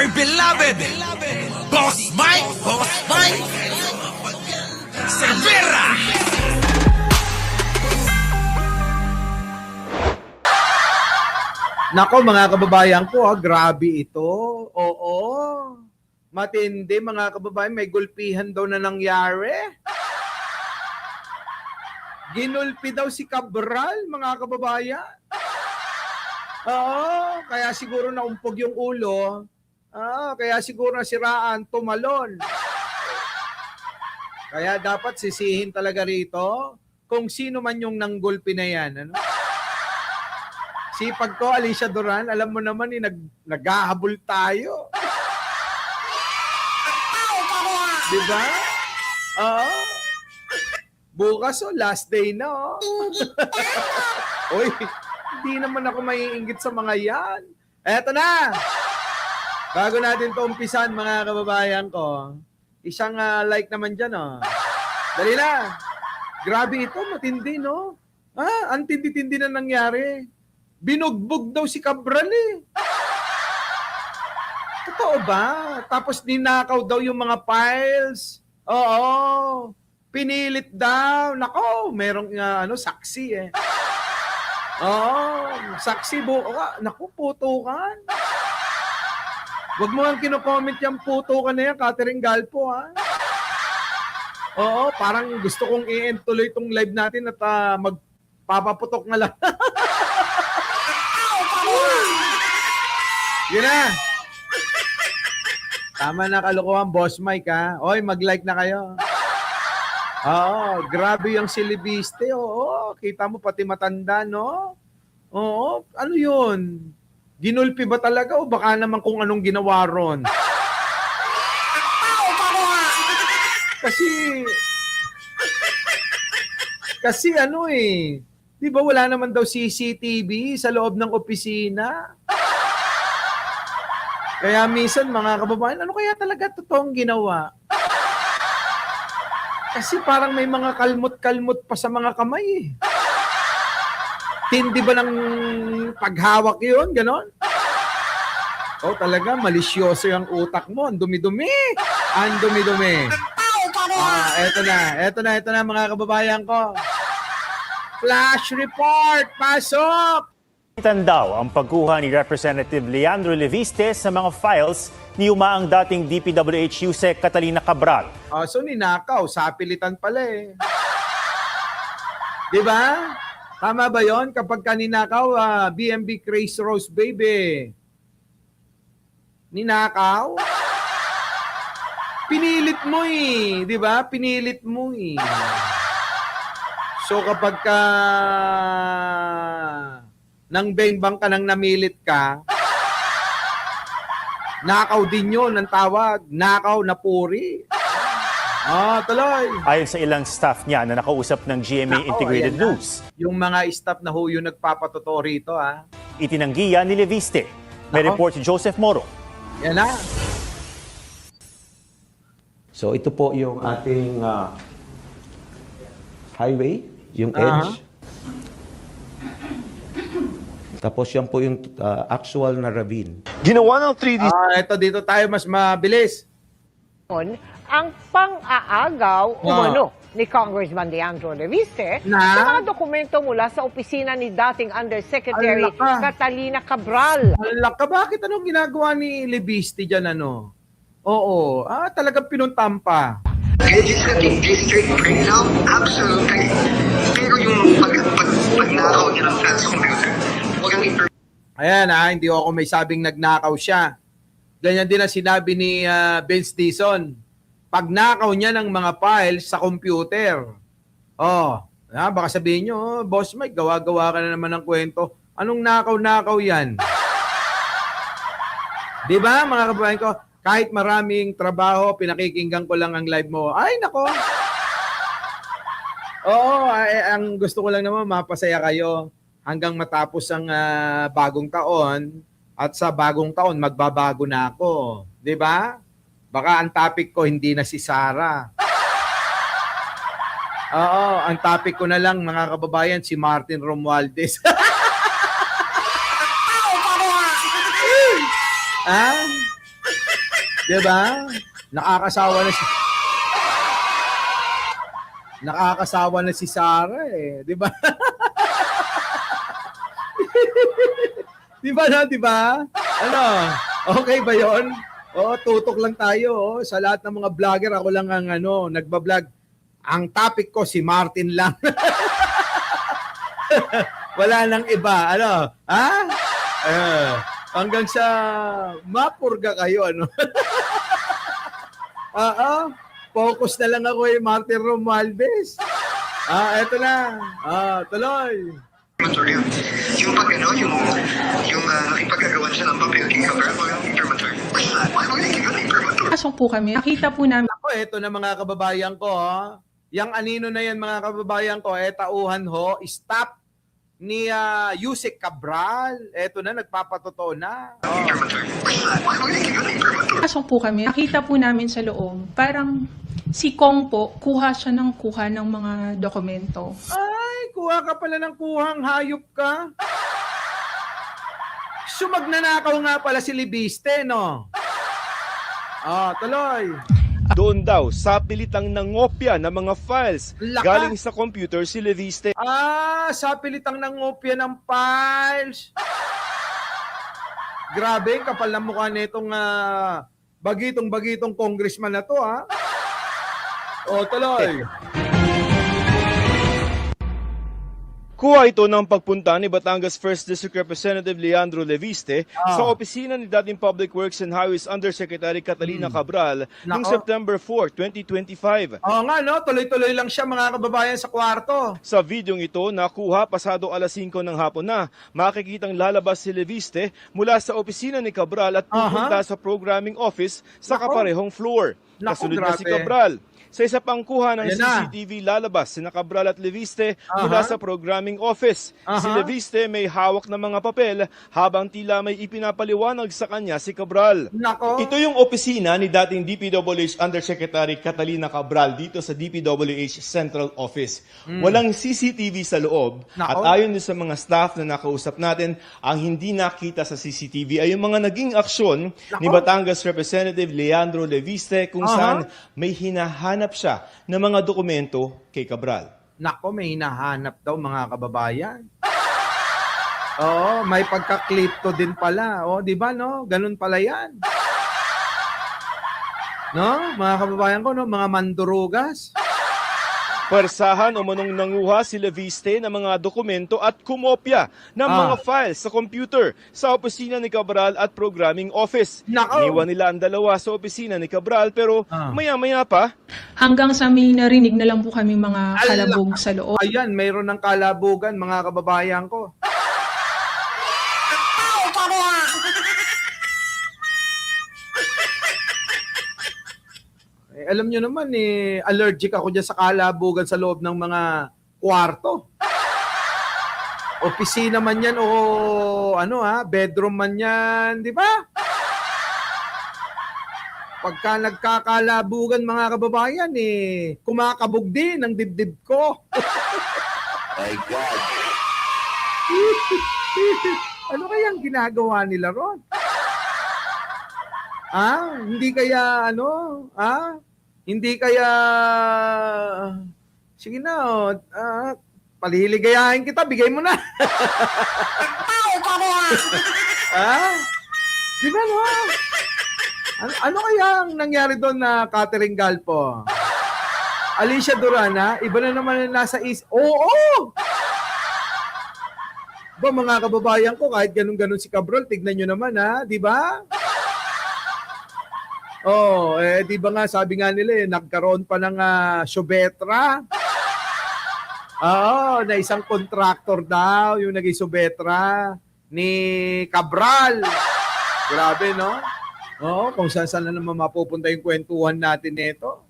dear beloved, Boss Mike, Cervera. Nako mga kababayan ko, grabe ito. Oo. Matindi mga kababayan, may gulpihan daw na nangyari. Ginulpi daw si Cabral, mga kababayan. Oo, kaya siguro naumpog yung ulo. Kaya siguro nasiraan, tumalon. Kaya dapat sisihin talaga rito kung sino man yung nanggulpi na yan. Ano? Sipag ko, Alicia Duran, alam mo naman, naghahabol tayo. Diba? Oo. Bukas, last day na, Uy, hindi naman ako maiinggit sa mga yan. Eto na! Bago natin ito umpisan, mga kababayan ko, isang like naman dyan, Dali na! Grabe ito, matindi, no? Ang tindi-tindi na nangyari. Binugbog daw si Cabral, Totoo ba? Tapos ninakaw daw yung mga files. Oo. Pinilit daw. Nako, merong saksi Oo, saksi Naku, putukan. Huwag mo ang kino-comment yung putukan na yan, Catherine Galpo, Oo, parang gusto kong i-end tuloy itong live natin at magpapaputok na lang. Yun na. Tama na kalokohan, Boss Mike, Oy, mag-like na kayo. Oo, grabe yung silibiste. Oo, kita mo pati matanda, no? Oo, ano yun? Ginulpi ba talaga o baka naman kung anong ginawa ron? Kasi di ba wala naman daw CCTV sa loob ng opisina? Kaya minsan, mga kababayan, ano kaya talaga totoong ginawa? Kasi parang may mga kalmot-kalmot pa sa mga kamay, Tindi ba ng paghawak yun? Ganon? Talaga, malisyoso yung utak mo. Ang dumi-dumi. Ang dumi-dumi. Eto na, mga kababayan ko. Flash report! Pasok! Daw ang pagkuha ni Representative Leandro Leviste sa mga files ni umaang dating DPWH Yusek Catalina Cabral. So ninakaw, sapilitan pala Di ba? Tama ba yon? Kapag kaninakaw, BMB Craze Rose Baby. Ninakaw? Pinilit mo di ba? Pinilit mo So kapag nang bengbang ka nang namilit ka, nakaw din yun ang tawag. Nakaw na puri. Tuloy. Ayon sa ilang staff niya na nakausap ng GMA Integrated News. Yung mga staff na yung nagpapatotoo rito, Itinanggi yan ni Leviste. May report si Joseph Moro. Yan na. So ito po yung ating highway, yung edge. Tapos yan po yung actual na ravine. Ginawa ng 3D. Ito dito tayo mas mabilis. Ang pang-aagaw umano ni Congressman Leandro Leviste Na? sa mga dokumento mula sa opisina ni dating Undersecretary Alaka. Catalina Cabral. Alaka, bakit anong ginagawa ni Leviste dyan, Oo, talagang pinuntampa. Legislative district breakdown, absolutely. Pero yung pagnakaw niya ng fans computer, walang Ayan hindi ako may sabing nagnakaw siya. Ganyan din ang sinabi ni Vince Dizon. Pagnakaw niya ng mga files sa computer. Baka sabihin nyo, Boss Mike, gawa-gawa ka na naman ng kwento. Anong nakaw-nakaw yan? Di ba, mga kababayan ko? Kahit maraming trabaho, pinakikinggan ko lang ang live mo. Ay, nako! Ang gusto ko lang naman, mapasaya kayo hanggang matapos ang bagong taon. At sa bagong taon, magbabago na ako. Di ba? Baka ang topic ko hindi na si Sara. Ang topic ko na lang, mga kababayan, si Martin Romualdez. 'Di ba? Nakakasawa na si Sarah eh, 'di ba? 'Di ba na, 'di ba? Ano? Okay ba 'yon? Tutok lang tayo. Sa lahat ng mga vlogger, ako lang ang nagba-vlog. Ang topic ko si Martin lang. Wala nang iba. Ano? Ha? Hanggang sa mapurga kayo, ano? Focus na lang ako Martin Romualdez. Eto na. Tuloy. Yun. Yung pag yung nakipagagawan siya ng papel kay Cabral o yung imprimatur. Why mo yung imprimatur? Pasok po kami. Nakita po namin. Ako, eto na mga kababayan ko. Yang anino na yan mga kababayan ko, tauhan ho, stop ni Yusek Cabral. Eto na, nagpapatotoo na. Imprimatur. Why mo yung imprimatur? Pasok po kami. Nakita po namin sa loob. Parang si Kong po, kuha siya ng mga dokumento. Ay, kuha ka pala ng kuhang hayop ka. Sumagnanakaw nga pala si Libiste, no? Tuloy. Doon daw, sa pilitang nangopya ng mga files Laka. galing sa computer si Leviste. Sa pilitang nangopya ng files. Grabe, kapal na mukha nitong bagitong congressman na to, ha? Tuloy. Kuha ito ng pagpunta ni Batangas 1st District Representative Leandro Leviste sa opisina ni dating Public Works and Highways Undersecretary Catalina Cabral noong September 4, 2025. Oo nga, no? Tuloy-tuloy lang siya mga kababayan sa kwarto. Sa videong ito, nakuha pasado alas 5 ng hapon na, makikitang lalabas si Leviste mula sa opisina ni Cabral at pupunta sa programming office sa kaparehong floor. Kasunod na si Cabral. Sa isa pang kuha ng CCTV, lalabas sina Cabral at Leviste mula sa programming office. Si Leviste may hawak ng mga papel habang tila may ipinapaliwanag sa kanya si Cabral. Ito yung opisina ni dating DPWH Undersecretary Catalina Cabral dito sa DPWH Central Office. Walang CCTV sa loob at ayon din sa mga staff na nakausap natin, ang hindi nakita sa CCTV ay yung mga naging aksyon ni Batangas Representative Leandro Leviste kung saan may hinahanap siya ng mga dokumento kay Cabral. May hinahanap daw mga kababayan. May pagka-clipto din pala. Di ba, no? Ganun pala yan. No? Mga kababayan ko, no? Mga mandurugas. Persahan o manong nanguha si Leviste ng mga dokumento at kumopya ng mga files sa computer sa opisina ni Cabral at programming office. Iniwan nila ang dalawa sa opisina ni Cabral pero maya-maya pa. Hanggang sa may narinig na lang po kami mga kalabog sa loob. Ayan, mayroon ng kalabugan mga kababayan ko. Alam nyo naman, allergic ako dyan sa kalabugan sa loob ng mga kwarto. Opisina man yan o bedroom man yan, di ba? Pagka nagkakalabugan mga kababayan, kumakabog din ang dibdib ko. My God. Ano kayang ginagawa nila ron? Hindi kaya Hindi kaya, sige na, paliligayahin kita, bigay mo na. Di ba, no? Ano kaya ang nangyari doon na Catherine Galpo? Alicia Durana, iba na naman nasa Oo! Ba, mga kababayan ko, kahit ganun-ganun si Cabral, tignan nyo naman, di ba? Di ba nga, sabi nga nila, nagkaroon pa ng Sobetra. Na isang contractor daw, yung naging Sobetra ni Cabral. Grabe, no? Kung saan na naman mapupunta yung kwentuhan natin nito.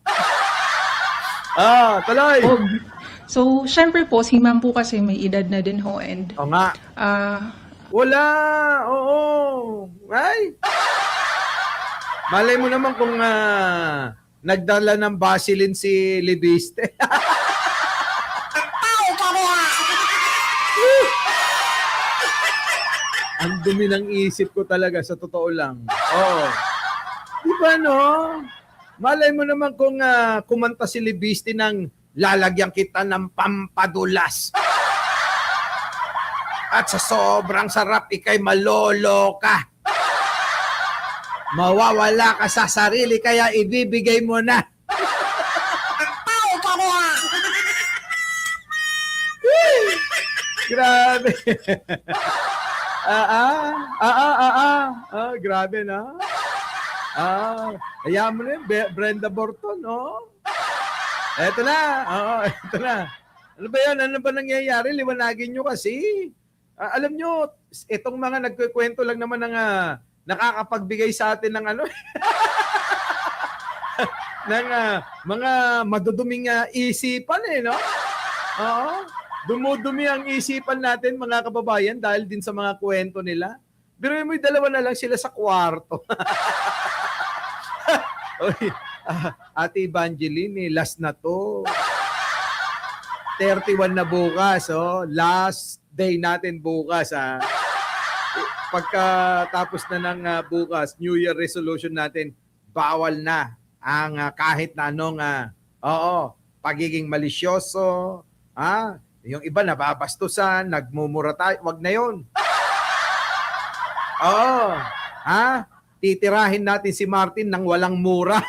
Tuloy! So, syempre po, si ma'am po kasi may edad na din ho and... nga. Wala! Oo! Ay! Malay mo naman kung nagdala ng Vaseline si Leviste. Ang dumi ng isip ko talaga, sa totoo lang. Di ba, no? Malay mo naman kung kumanta si Libiste ng lalagyan kita ng pampadulas. At sa sobrang sarap, ikay malolo ka. Mawawala ka sa sarili, kaya ibibigay mo na. Grabe. Grabe na. Hayaan mo na yun, Brenda Borton, no? Eto na. Eto na. Ano ba yan? Ano ba nangyayari? Liwanagin nyo kasi. Alam nyo, itong mga nagkukwento lang naman ng nakakapagbigay sa atin ng ano, ng mga maduduming isipan no? Oo. Dumudumi ang isipan natin, mga kababayan, dahil din sa mga kwento nila. Pero mo, dalawa na lang sila sa kwarto. Oy, Ate Evangeline, last na to. 31 na bukas, last day natin bukas. Pagkatapos na ng bukas, New Year resolution natin, bawal na ang kahit na anong pagiging malisyoso, yung iba nababastusan, nagmumura tayo, wag na yun. Titirahin natin si Martin ng walang mura.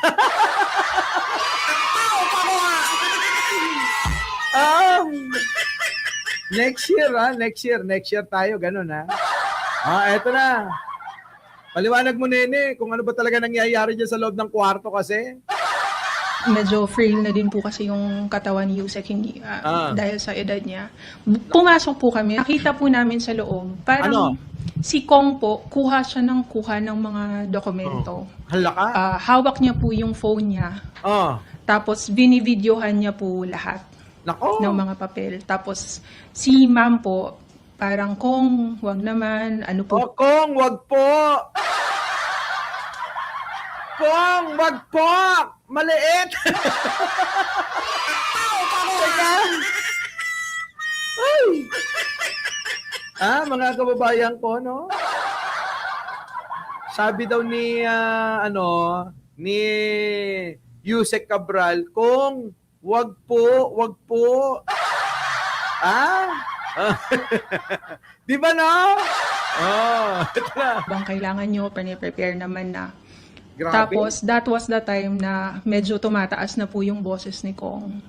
Next year tayo, ganun eto na. Paliwanag mo, Nene, kung ano ba talaga nangyayari dyan sa loob ng kwarto kasi. Medyo frail na din po kasi yung katawan ni Yusek, hindi, dahil sa edad niya. Pumasok po kami, nakita po namin sa loob, parang si Kong po, kuha ng mga dokumento. Hala ka? Hawak niya po yung phone niya. Tapos binivideohan niya po lahat. Nako. Ng mga papel. Tapos si ma'am po, parang, Kong, wag naman, ano po. Kong, wag po! Kong, wag po! Maliit! Teka! Ay! Mga kababayan ko, no? Sabi daw ni, ni Yusek Cabral, Kong, wag po, wag po. Di ba, no? Ito na. Bang kailangan nyo, prepare naman na. Grabe. Tapos, that was the time na medyo tumataas na po yung boses ni Kong.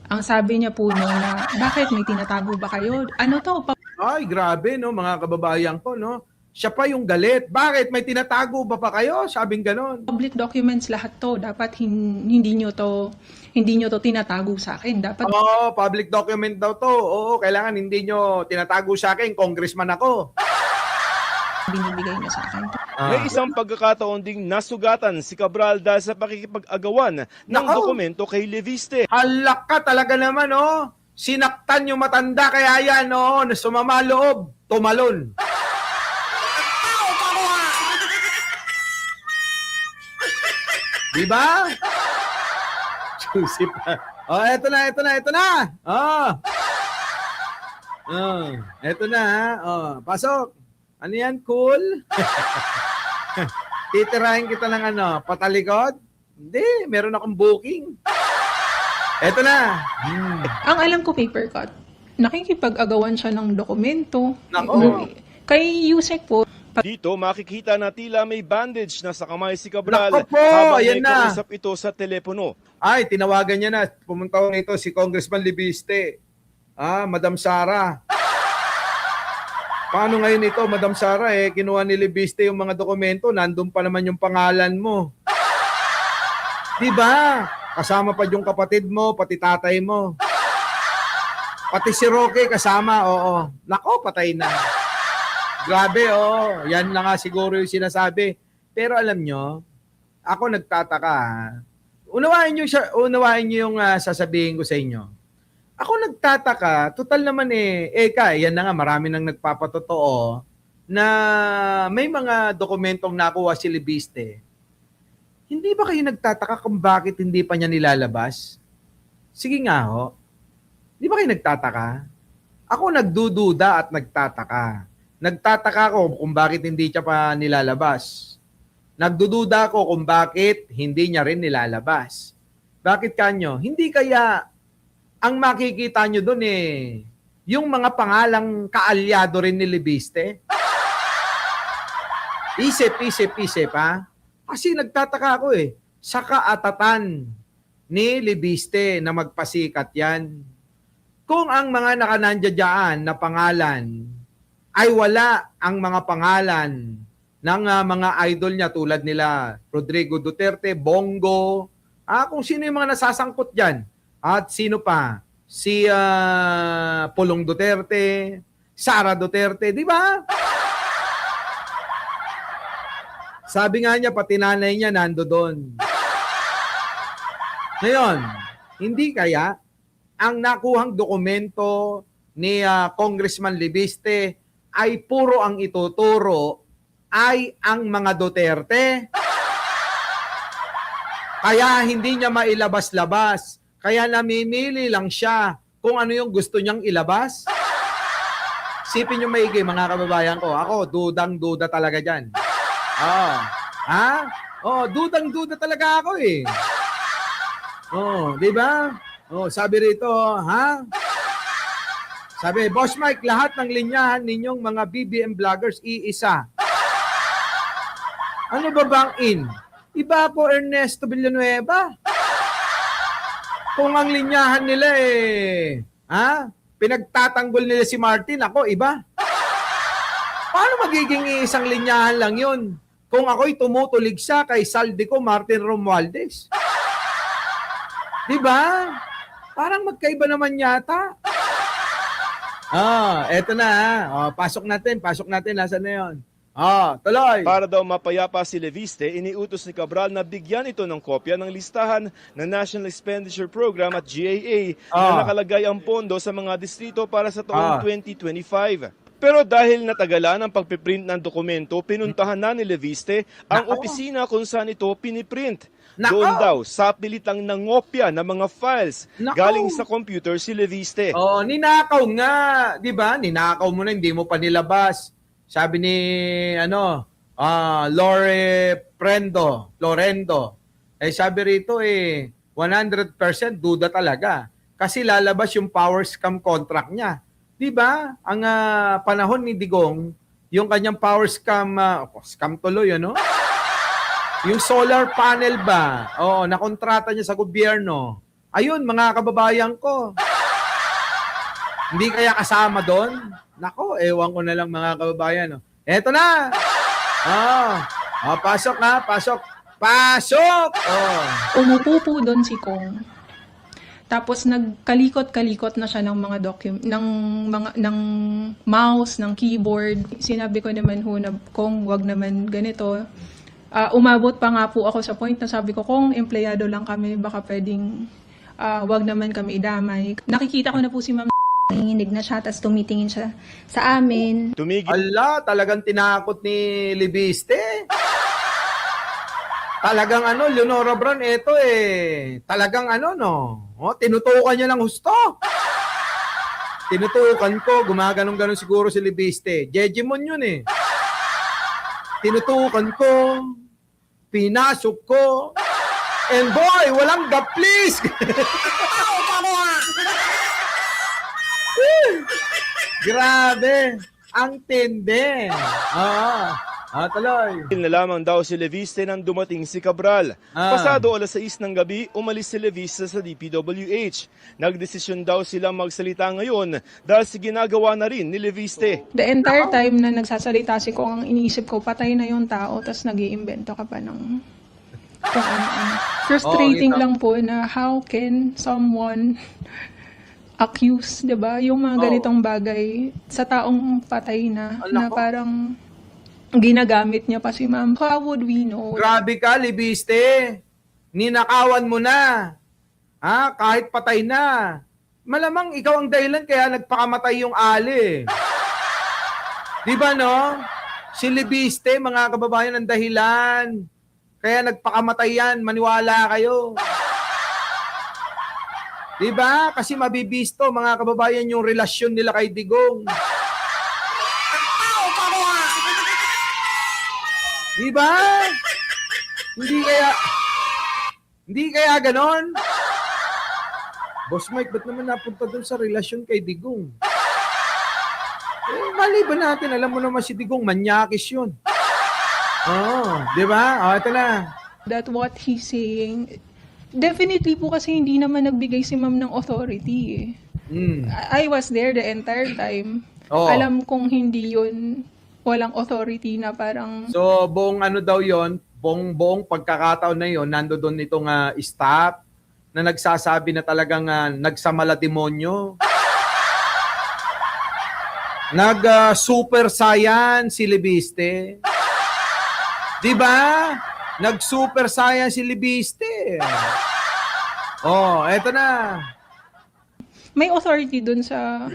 Ang sabi niya po na, bakit may tinatago ba kayo? Ano to? Ay, grabe, no, mga kababayan ko, no? Siya pa yung galit. Bakit? May tinatago ba pa kayo? Sabing ganon. Public documents lahat to. Dapat hindi nyo to tinatago sa akin. Dapat Public document daw to. Oo, kailangan hindi nyo tinatago sa akin. Congressman ako. binibigay niya sa akin. May isang pagkakataon ding nasugatan si Cabral dahil sa pakikipag-agawan ng dokumento kay Leviste. Halak ka talaga naman, oh. Sinaktan yung matanda, kaya yan, oh, na sumama loob, tumalon. Diba? Juicy pa. Oh, eto na. Oh. Oh, eto na, ha. Oh, pasok. Ano yan, cool? Titirahin kita ng patalikod? Hindi, meron akong booking. Eto na. Ang alam ko, paper cut. Nakikipag-agawan siya ng dokumento. Nako. Kay Yusek po, Dito makikita na tila may bandage na sa kamay si Cabral Nako po, habang ayan may na. kausap ito sa telepono. Ay, tinawagan niya na. Pumunta ko nito si Congressman Libiste. Madam Sara. Paano ngayon ito, Madam Sara? Kinuha ni Libiste yung mga dokumento. Nandun pa naman yung pangalan mo. Diba? Kasama pa yung kapatid mo, pati tatay mo. Pati si Roque kasama, oo. Nako, patay na. Grabe, oh. Yan na nga siguro yung sinasabi. Pero alam nyo, ako nagtataka. Unawain nyo yung sasabihin ko sa inyo. Ako nagtataka, total naman yan na nga, marami nang nagpapatotoo na may mga dokumentong nakuha si Libiste. Hindi ba kayo nagtataka kung bakit hindi pa niya nilalabas? Sige nga ho. Hindi ba kayo nagtataka? Ako nagdududa at nagtataka. Nagtataka ko kung bakit hindi siya pa nilalabas. nagdududa ako kung bakit hindi niya rin nilalabas. Bakit kanyo? Hindi kaya ang makikita nyo doon yung mga pangalang kaalyado rin ni Libiste? Isip ha? Kasi nagtataka ako sa kaatatan ni Libiste na magpasikat yan. Kung ang mga nakanandya dyan na pangalan ay wala ang mga pangalan ng mga idol niya tulad nila Rodrigo Duterte, Bongo, kung sino yung mga nasasangkot dyan. At sino pa? Si Pulong Duterte, Sara Duterte, di ba? Sabi nga niya, pati nanay niya nando doon. Ngayon, hindi kaya ang nakuhang dokumento ni Congressman Libiste ay puro ang ituturo ay ang mga Duterte? Kaya hindi niya mailabas-labas. Kaya namimili lang siya kung ano yung gusto niyang ilabas. Sipin niyo maigi, mga kababayan ko. Ako, dudang-duda talaga dyan. Dudang-duda talaga ako di ba? Sabi rito, Sabi, Boss Mike, lahat ng linyahan ninyong mga BBM vloggers, iisa. Ano ba bang in? Iba po Ernesto Villanueva. Kung ang linyahan nila pinagtatanggol nila si Martin, ako iba. Paano magiging isang linyahan lang yun? Kung ako'y tumutulig siya kay Saldico Martin Romualdez. Diba? Parang magkaiba naman yata. Eto na pasok natin. Nasaan na yun? Tuloy. Para daw mapayapa si Leviste, iniutos ni Cabral na bigyan ito ng kopya ng listahan ng National Expenditure Program at GAA na nakalagay ang pondo sa mga distrito para sa taong 2025. Pero dahil natagalan ang pagpiprint ng dokumento, pinuntahan na ni Leviste ang opisina kung saan ito piniprint. Doon daw, sa pilitang nangopya ng mga files galing sa computer si Leviste. Ninakaw nga. Di ba? Ninakaw mo na, hindi mo pa nilabas. Sabi ni Florendo. Sabi rito 100% duda talaga. Kasi lalabas yung power scam contract niya. 'Di ba? Ang panahon ni Digong, yung kanyang power scam scam tuloy Yung solar panel ba? Nakontrata niya sa gobyerno. Ayun, mga kababayan ko. Hindi kaya kasama doon? Nako, ewan ko na lang mga kababayan. Eto na! Pasok na, pasok! Pasok! Umupo po doon si Kong. Tapos nagkalikot-kalikot na siya ng mga ng mouse, ng keyboard. Sinabi ko naman na Kong, wag naman ganito. Umabot pa nga po ako sa point na sabi ko, Kong, empleyado lang kami, baka pwedeng wag naman kami idamay. Nakikita ko na po si Ma'am nanginginig na siya, tapos tumitingin siya sa amin. Ala, talagang tinakot ni Libiste. Talagang Leonora Brown, talagang tinutukan niya ng husto. Tinutukan ko, gumaganong-ganon siguro si Libiste. Jejimon yun Tinutukan ko, pinasok ko, and boy, walang please. Grabe, ang tindi. Tuloy. Na lamang daw si Leviste nang dumating si Cabral. Pasado 6:00 ng gabi, umalis si Leviste sa DPWH. Nagdesisyon daw silang magsalita ngayon dahil si ginagawa na rin ni Leviste. The entire time na nagsasalita si Kong, ang iniisip ko, patay na yung tao, tapos nag-iimbento ka pa ng kung ano. Frustrating lang po na how can someone accuse, 'di ba? Yung mga ganitong bagay sa taong patay na parang ginagamit niya pa si Ma'am. How would we know? Grabe ka, Libiste. Ninakawan mo na. Kahit patay na. Malamang ikaw ang dahilan kaya nagpakamatay yung ali. Di ba Si Libiste, mga kababayan, ang dahilan. Kaya nagpakamatay yan. Maniwala kayo. Diba? Kasi mabibisto, mga kababayan, yung relasyon nila kay Digong. Diba? Hindi kaya ganon? Boss Mike, ba't naman napunta doon sa relasyon kay Digong? Mali ba natin? Alam mo naman si Digong, manyakis yun. Di ba? Ito na. That what he's saying, definitely po kasi hindi naman nagbigay si ma'am ng authority eh. I was there the entire time. Alam kong hindi yun, walang authority na parang... So, buong ano daw yon, buong pagkakataon na yon, nando doon itong staff na nagsasabi na talagang nagsamala demonyo. Super science si Libiste. Di ba? Nag-super science si Libiste. Eto na. May authority dun sa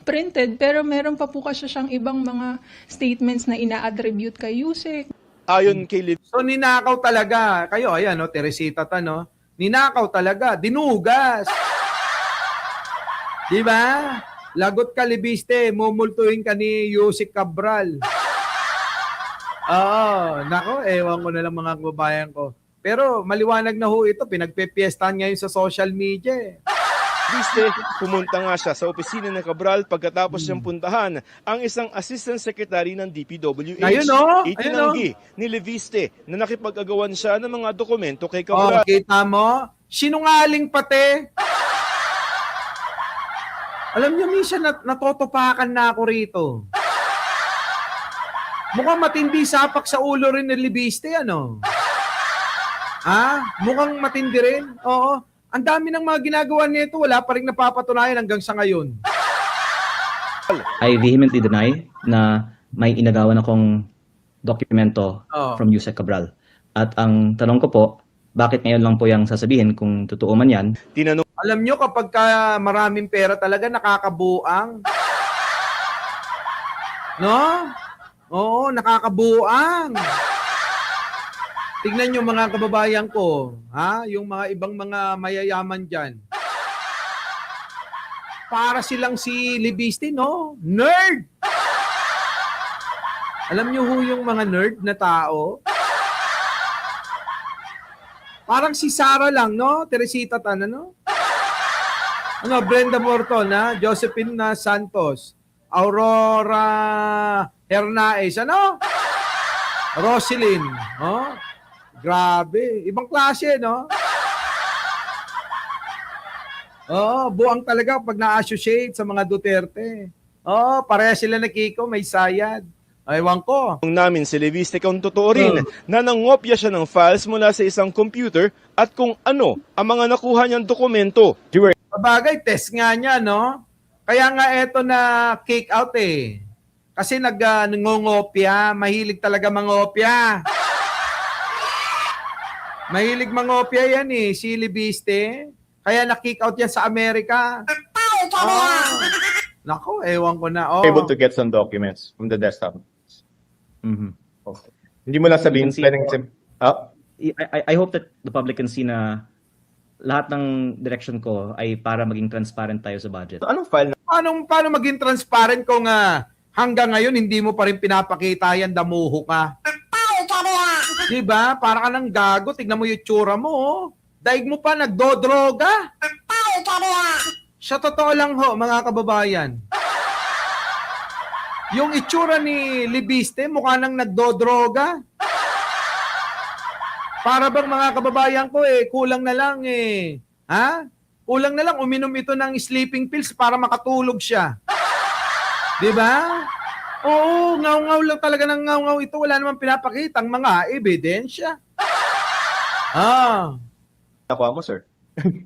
printed, pero meron pa po kasi siyang ibang mga statements na ina-attribute kay Yusek. Ayon kay So ninakaw talaga. Kayo, ayan, no, Teresita ta, no? Ninakaw talaga. Dinugas. Di ba? Lagot ka, Libiste. Mumultuhin ka ni Yusek Cabral. Nako, ewan ko na lang mga kababayan ko. Pero maliwanag na ho ito. Pinagpepiestahan ngayon sa social media. Libiste, pumunta nga siya sa opisina ng Cabral pagkatapos niyang puntahan ang isang assistant secretary ng DPWH. Itinanggi ni Libiste na nakipag-agawan siya ng mga dokumento kay Cabral. Kita mo? Sinungaling pati. Alam niyo, minsan natotopakan na ako rito. Mukhang matindi sapak sa ulo rin ni Libiste, ano? Mukhang matindi rin. Oo. Ang dami ng mga ginagawa nito, wala pa rin napapatunayan hanggang sa ngayon. I vehemently deny na may inagawan akong dokumento from Yusek Cabral. At ang tanong ko po, bakit ngayon lang po yung sasabihin kung totoo man yan? Alam nyo, kapag maraming pera talaga, nakakabuang. No? Oo, nakakabuang. Tignan nyo mga kababayan ko, yung mga ibang mga mayayaman dyan. Para silang si Libiste, no? Nerd! Alam nyo ho yung mga nerd na tao? Parang si Sarah lang, no? Teresita Tan, no? Brenda Morton, Josephine Santos, Aurora Hernaez, Roselyn, grabe. Ibang klase, no? Buang talaga pag na-associate sa mga Duterte. Pareha sila na Kiko, may sayad. Ewan ko. Namin si Libiste kung totoo rin na nangopya siya ng files mula sa isang computer at kung ano ang mga nakuha niyang dokumento. Sabagay, test nga niya, no? Kaya nga eto na kick out eh. Kasi nangongopya, mahilig talaga mangopya. Mahilig mangopya yan eh, si Libiste. Kaya na-kick out yan sa Amerika. Nako, ewan ko na. Able to get some documents from the desktop. Okay. Hindi mo lang sabihin. I hope that the public can see na lahat ng direction ko ay para maging transparent tayo sa budget. So, anong file? Paano maging transparent kung hanggang ngayon hindi mo pa rin pinapakita yan, damuho ka? Diba? Para ka ng gago. Tignan mo yung tsura mo. Daig mo pa, nagdodroga. Sa totoo lang ho, mga kababayan. Yung itsura ni Libiste, mukha nang nagdodroga. Para bang mga kababayan ko kulang na lang Kulang na lang uminom ito ng sleeping pills para makatulog siya. 'Di ba? Oo, ngaw-ngaw lang talaga ng ngaw-ngaw ito. Wala namang pinapakitang mga ebidensya. Nakuha mo, sir.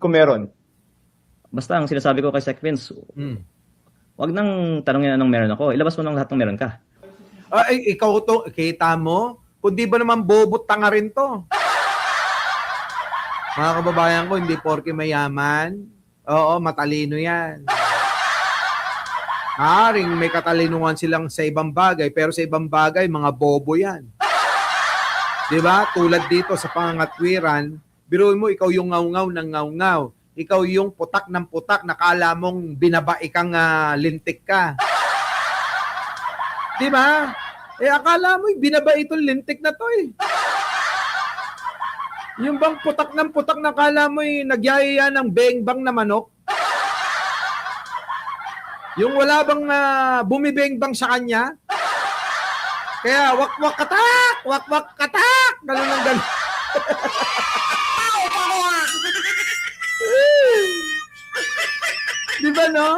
Kung meron. Basta ang sinasabi ko kay Sec Vince, wag nang tanongin anong meron ako. Ilabas mo lang lahat ng meron ka. Ikaw to, kita mo? Kung di ba naman bobot tanga rin to? Mga kababayan ko, hindi porke mayaman. Oo, matalino yan. Haring may katalinuhan silang sa ibang bagay, pero sa ibang bagay, mga bobo yan. Diba? Tulad dito sa pangangatwiran, biruin mo, ikaw yung ngaw-ngaw ng ngaw-ngaw. Ikaw yung putak ng putak, nakala mong binabae kang lintik ka. Diba? Akala mo, binabae itong lintik na to Yung bang putak na kala mo'y nagyayaya ng bengbang na manok? Yung wala bang bumibengbang sa kanya? Kaya wak-wak katak! Wak-wak katak! Ganun ang ganun. Di ba, no?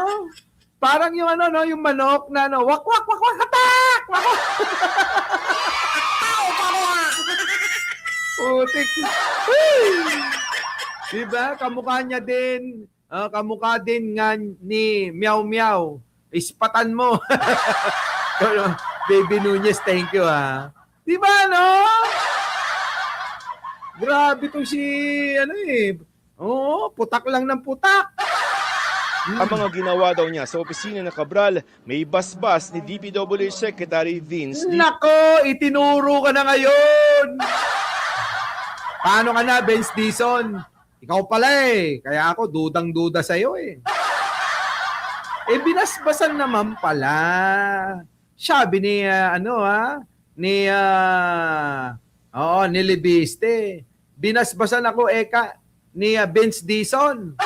Parang yung ano, no? Yung manok na ano, wak-wak, wak-wak katak! Wak-wak! Putik. Diba? Kamukha niya din. Kamukha din nga ni Meow Meow. Ispatan mo. Baby Nunez, thank you ha. Diba, no? Grabe to si, ano eh. Oo, putak lang ng putak. Ang mga ginawa daw niya sa opisina ng Cabral, may basbas ni DPWH Secretary Vince D. Nako, itinuro ka na ngayon. Paano ka na, Vince Dizon? Ikaw pala eh. Kaya ako, dudang-duda sa'yo eh. Binasbasan naman pala. Sabi ni, ni Libiste. Binasbasan ako, ni Vince Dizon.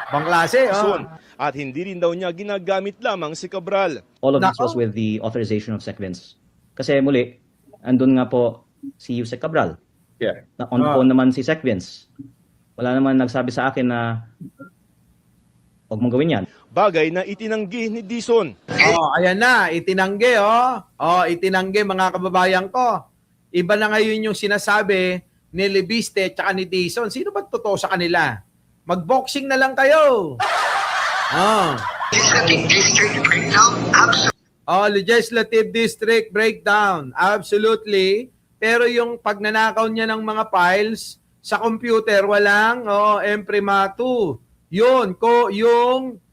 Bang klase, At hindi rin daw niya ginagamit lamang si Cabral. All of this was with the authorization of Sec Vince. Kasi muli, andun nga po si Yusek Cabral. Yeah. Na on phone naman si Sec Vince. Wala naman nagsabi sa akin na huwag mong gawin yan. Bagay na itinanggi ni Dizon. Ayan na, itinanggi, itinanggi mga kababayan ko. Iba na ngayon yung sinasabi ni Libiste at ni Dizon. Sino ba totoo sa kanila? Mag-boxing na lang kayo. Legislative District Breakdown? Absolutely. Legislative District Breakdown. Absolutely. Pero yung pagnanakaw niya ng mga files sa computer, walang imprimatur. Yung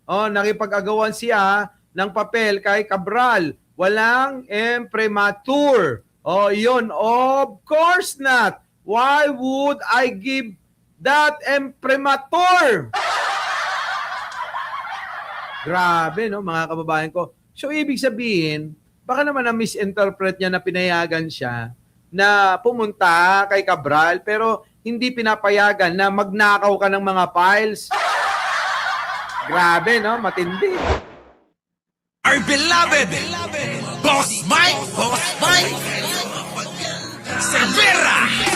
nakipag-agawan siya ng papel kay Cabral. Walang imprimatur. Yun. Of course not. Why would I give that imprimatur? Grabe, no, mga kababayan ko. So, ibig sabihin, baka naman na-misinterpret niya na pinayagan siya na pumunta kay Cabral pero hindi pinapayagan na magnakaw ka ng mga files. Grabe, no? Matindi. Our beloved Boss Mike Cervera.